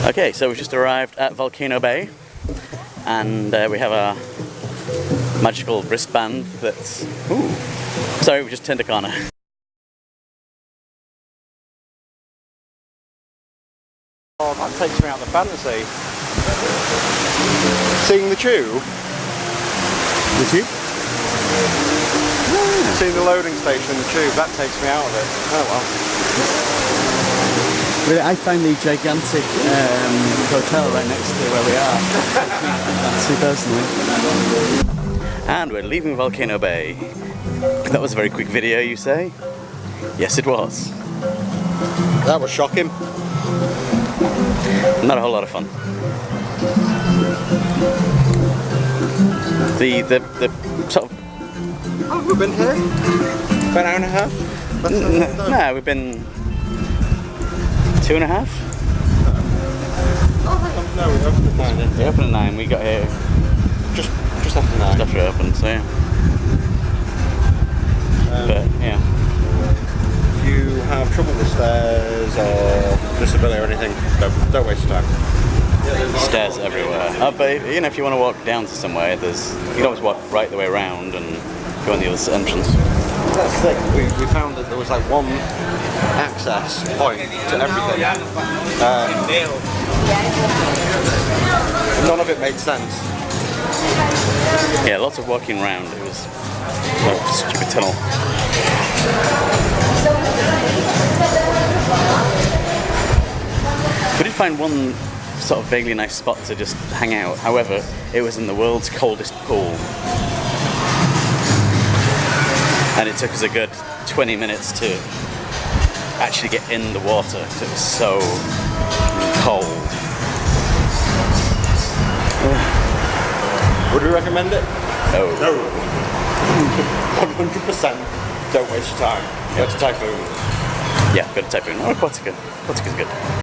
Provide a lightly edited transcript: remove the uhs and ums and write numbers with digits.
Okay, so we've just arrived at Volcano Bay, and we have a magical wristband that's... Ooh! Sorry, we just turned a corner. Oh, that takes me out of the fantasy. Seeing the tube? The tube? Yeah. Seeing the loading station, the tube, that takes me out of it. Oh well. Really, I find the gigantic hotel right next to where we are. See, personally. And we're leaving Volcano Bay. That was a very quick video, you say? Yes, it was. That was shocking. Not a whole lot of fun. The sort of... Oh, we've been here? About an hour and a half? No, we've been 2.5. Oh, hang on. No, we opened at 9, didn't we? We opened at 9, we got here just after 9. just after it opened, so yeah. But yeah. If you have trouble with stairs or disability or anything, don't waste your time. Stairs everywhere. But you know, if you want to walk down to somewhere, you can always walk right the way around and go in the other entrance. That's the thing. We found that there was like one access point to everything. None of it made sense. Yeah, lots of walking around. It was a stupid tunnel. We did find one sort of vaguely nice spot to just hang out. However, it was in the world's coldest pool. And it took us a good 20 minutes to actually get in the water because it was so cold. Would we recommend it? No. No. 100% don't waste your time. Go to Typhoon. Yeah, go to Typhoon. Oh, Aquatica. Aquatica's good.